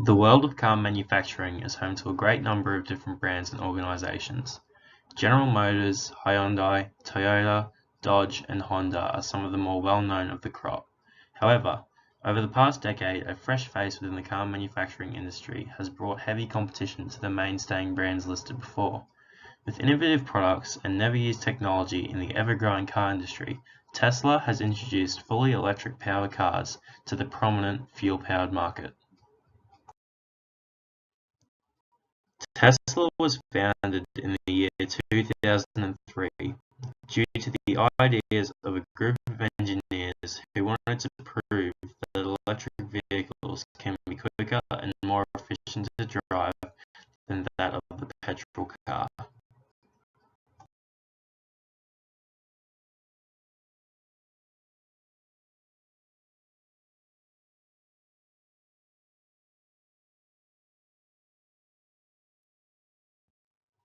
The world of car manufacturing is home to a great number of different brands and organizations. General Motors, Hyundai, Toyota, Dodge, and Honda are some of the more well-known of the crop. However, over the past decade, a fresh face within the car manufacturing industry has brought heavy competition to the mainstaying brands listed before. With innovative products and never-used technology in the ever-growing car industry, Tesla has introduced fully electric powered cars to the prominent fuel-powered market. Tesla was founded in the year 2003 due to the ideas of a group of engineers who wanted to prove that electric vehicles can be quicker and more efficient to drive than that of the petrol car.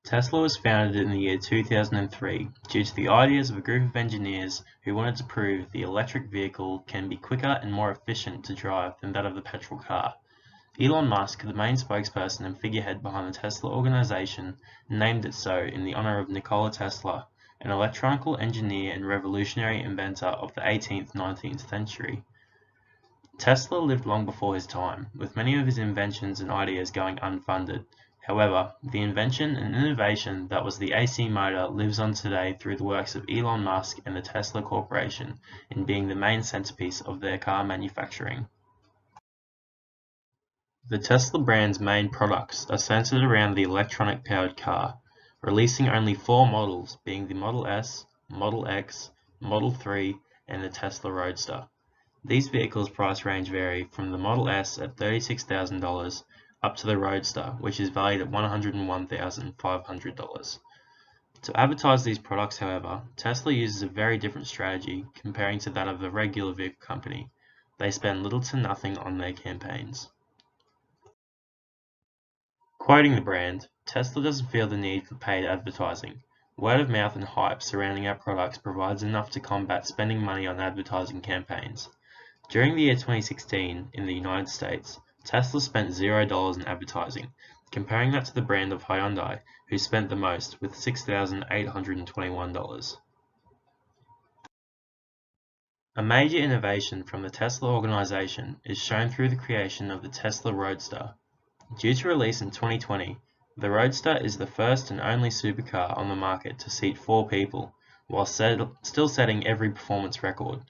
Tesla was founded in the year 2003 due to the ideas of a group of engineers who wanted to prove the electric vehicle can be quicker and more efficient to drive than that of the petrol car. Elon Musk, the main spokesperson and figurehead behind the Tesla organization, named it so in the honor of Nikola Tesla, an electronical engineer and revolutionary inventor of the 18th-19th century. Tesla lived long before his time, with many of his inventions and ideas going unfunded. However, the invention and innovation that was the AC motor lives on today through the works of Elon Musk and the Tesla Corporation in being the main centerpiece of their car manufacturing. The Tesla brand's main products are centered around the electronic-powered car, releasing only 4 models, being the Model S, Model X, Model 3, and the Tesla Roadster. These vehicles' price range vary from the Model S at $36,000 up to the Roadster, which is valued at $101,500. To advertise these products, however, Tesla uses a very different strategy comparing to that of a regular vehicle company. They spend little to nothing on their campaigns. Quoting the brand, Tesla doesn't feel the need for paid advertising. Word of mouth and hype surrounding our products provides enough to combat spending money on advertising campaigns. During the year 2016, in the United States, Tesla spent $0 in advertising, comparing that to the brand of Hyundai, who spent the most with $6,821. A major innovation from the Tesla organization is shown through the creation of the Tesla Roadster. Due to release in 2020, the Roadster is the first and only supercar on the market to seat 4 people, while still setting every performance record.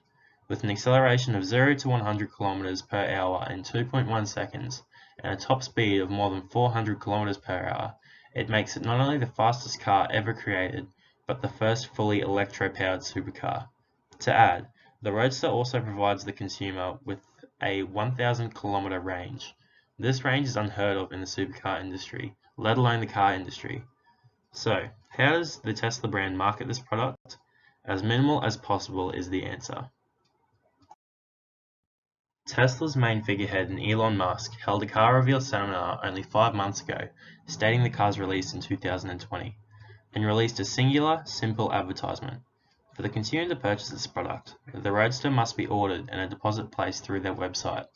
With an acceleration of 0 to 100 km per hour in 2.1 seconds and a top speed of more than 400 km per hour, it makes it not only the fastest car ever created, but the first fully electro-powered supercar. To add, the Roadster also provides the consumer with a 1,000 km range. This range is unheard of in the supercar industry, let alone the car industry. So, how does the Tesla brand market this product? As minimal as possible is the answer. Tesla's main figurehead, Elon Musk, held a car reveal seminar only 5 months ago, stating the car's release in 2020, and released a singular, simple advertisement. For the consumer to purchase this product, the Roadster must be ordered and a deposit placed through their website.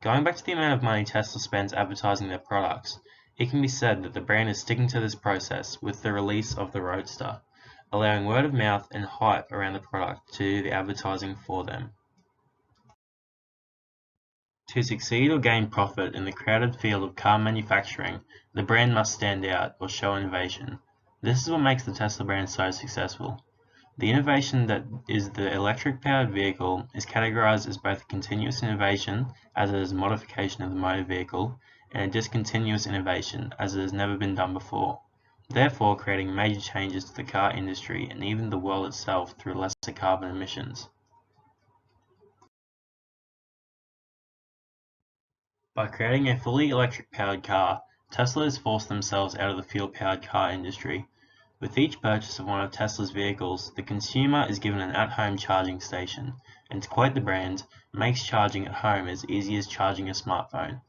Going back to the amount of money Tesla spends advertising their products, it can be said that the brand is sticking to this process with the release of the Roadster, allowing word of mouth and hype around the product to do the advertising for them. To succeed or gain profit in the crowded field of car manufacturing, the brand must stand out or show innovation. This is what makes the Tesla brand so successful. The innovation that is the electric-powered vehicle is categorized as both a continuous innovation, as it is a modification of the motor vehicle, and a discontinuous innovation, as it has never been done before, therefore creating major changes to the car industry and even the world itself through lesser carbon emissions. By creating a fully electric-powered car, Tesla has forced themselves out of the fuel-powered car industry. With each purchase of one of Tesla's vehicles, the consumer is given an at-home charging station, and to quote the brand, makes charging at home as easy as charging a smartphone.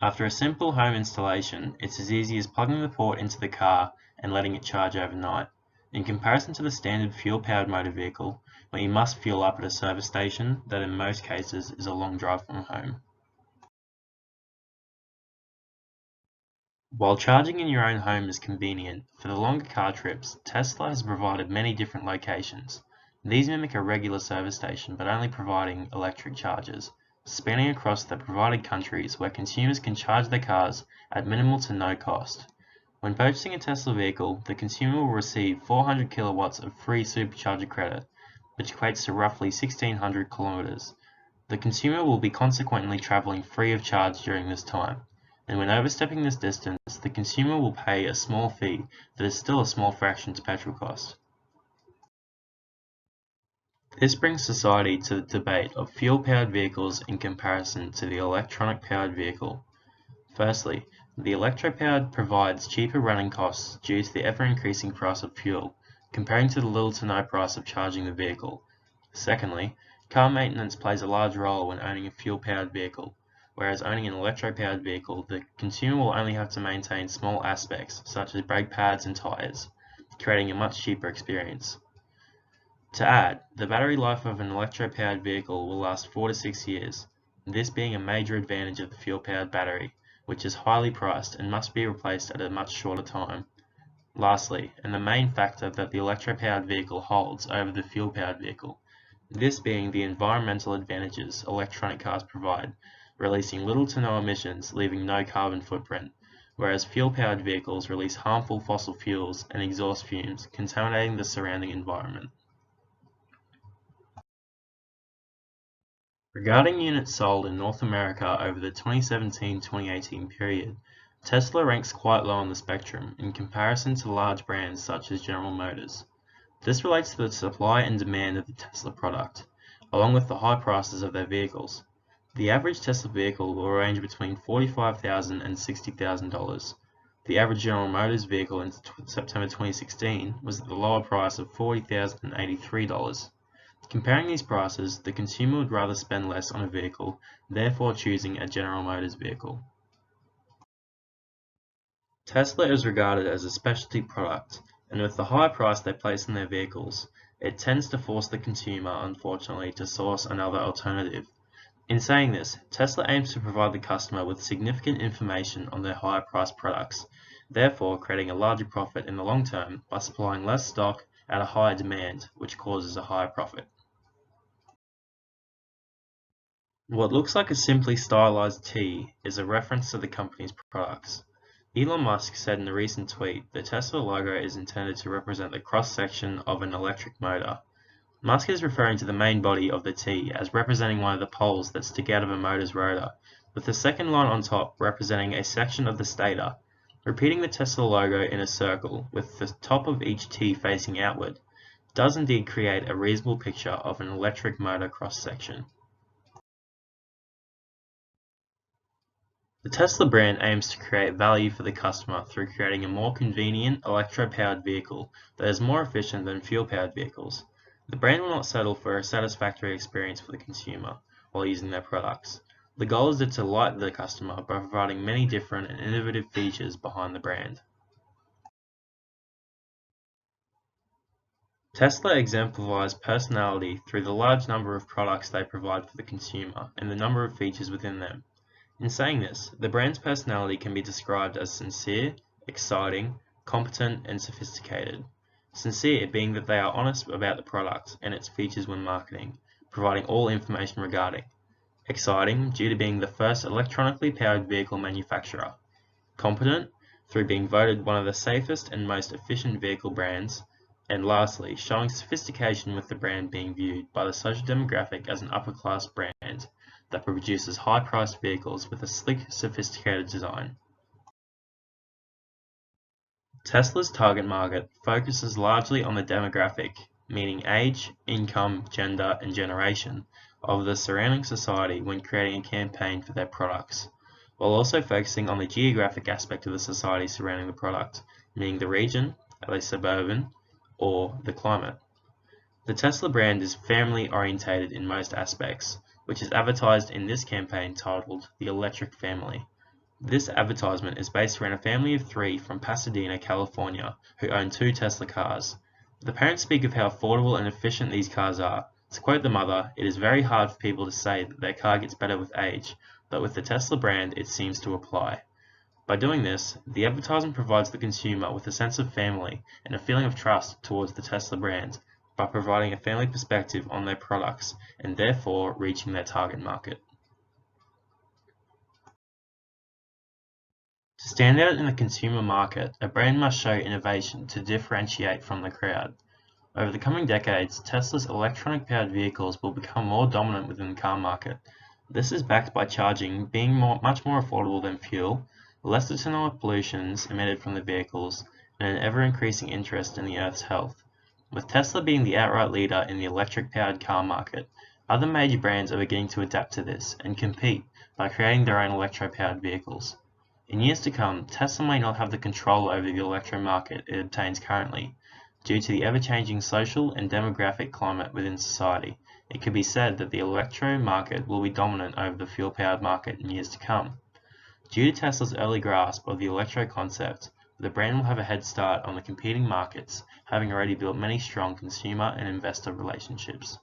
After a simple home installation, it's as easy as plugging the port into the car and letting it charge overnight. In comparison to the standard fuel-powered motor vehicle, where you must fuel up at a service station that in most cases is a long drive from home. While charging in your own home is convenient, for the longer car trips, Tesla has provided many different locations. These mimic a regular service station but only providing electric chargers, spanning across the provided countries where consumers can charge their cars at minimal to no cost. When purchasing a Tesla vehicle, the consumer will receive 400 kilowatts of free supercharger credit, which equates to roughly 1,600 kilometers. The consumer will be consequently traveling free of charge during this time, and when overstepping this distance, the consumer will pay a small fee that is still a small fraction to petrol cost. This brings society to the debate of fuel-powered vehicles in comparison to the electronic-powered vehicle. Firstly, the electro-powered provides cheaper running costs due to the ever-increasing price of fuel, comparing to the little to no price of charging the vehicle. Secondly, car maintenance plays a large role when owning a fuel-powered vehicle, whereas owning an electro-powered vehicle, the consumer will only have to maintain small aspects such as brake pads and tires, creating a much cheaper experience. To add, the battery life of an electro-powered vehicle will last 4 to 6 years, this being a major advantage of the fuel-powered battery, which is highly priced and must be replaced at a much shorter time. Lastly, and the main factor that the electro-powered vehicle holds over the fuel-powered vehicle, this being the environmental advantages electronic cars provide, releasing little to no emissions, leaving no carbon footprint, whereas fuel-powered vehicles release harmful fossil fuels and exhaust fumes, contaminating the surrounding environment. Regarding units sold in North America over the 2017-2018 period, Tesla ranks quite low on the spectrum in comparison to large brands such as General Motors. This relates to the supply and demand of the Tesla product, along with the high prices of their vehicles. The average Tesla vehicle will range between $45,000 and $60,000. The average General Motors vehicle in September 2016 was at the lower price of $40,083. Comparing these prices, the consumer would rather spend less on a vehicle, therefore choosing a General Motors vehicle. Tesla is regarded as a specialty product, and with the high price they place on their vehicles, it tends to force the consumer, unfortunately, to source another alternative. In saying this, Tesla aims to provide the customer with significant information on their higher priced products, therefore creating a larger profit in the long term by supplying less stock at a higher demand, which causes a higher profit. What looks like a simply stylized T is a reference to the company's products. Elon Musk said in a recent tweet the Tesla logo is intended to represent the cross-section of an electric motor. Musk is referring to the main body of the T as representing one of the poles that stick out of a motor's rotor, with the second line on top representing a section of the stator. Repeating the Tesla logo in a circle, with the top of each T facing outward, does indeed create a reasonable picture of an electric motor cross-section. The Tesla brand aims to create value for the customer through creating a more convenient electro-powered vehicle that is more efficient than fuel-powered vehicles. The brand will not settle for a satisfactory experience for the consumer while using their products. The goal is to delight the customer by providing many different and innovative features behind the brand. Tesla exemplifies personality through the large number of products they provide for the consumer and the number of features within them. In saying this, the brand's personality can be described as sincere, exciting, competent, and sophisticated. Sincere being that they are honest about the product and its features when marketing, providing all information regarding. Exciting due to being the first electronically powered vehicle manufacturer. Competent through being voted one of the safest and most efficient vehicle brands. And lastly, showing sophistication with the brand being viewed by the social demographic as an upper-class brand that produces high-priced vehicles with a sleek, sophisticated design. Tesla's target market focuses largely on the demographic, meaning age, income, gender, and generation, of the surrounding society when creating a campaign for their products, while also focusing on the geographic aspect of the society surrounding the product, meaning the region, are they suburban, or the climate. The Tesla brand is family-orientated in most aspects, which is advertised in this campaign titled The Electric Family. This advertisement is based around a family of 3 from Pasadena, California, who own 2 Tesla cars. The parents speak of how affordable and efficient these cars are. To quote the mother, it is very hard for people to say that their car gets better with age, but with the Tesla brand it seems to apply. By doing this, the advertisement provides the consumer with a sense of family and a feeling of trust towards the Tesla brand by providing a family perspective on their products and therefore reaching their target market. To stand out in the consumer market, a brand must show innovation to differentiate from the crowd. Over the coming decades, Tesla's electronic-powered vehicles will become more dominant within the car market. This is backed by charging being much more affordable than fuel, less internal pollutions emitted from the vehicles, and an ever-increasing interest in the Earth's health. With Tesla being the outright leader in the electric-powered car market, other major brands are beginning to adapt to this and compete by creating their own electro-powered vehicles. In years to come, Tesla may not have the control over the electro market it obtains currently. Due to the ever-changing social and demographic climate within society, it could be said that the electro market will be dominant over the fuel-powered market in years to come. Due to Tesla's early grasp of the electro concept, the brand will have a head start on the competing markets, having already built many strong consumer and investor relationships.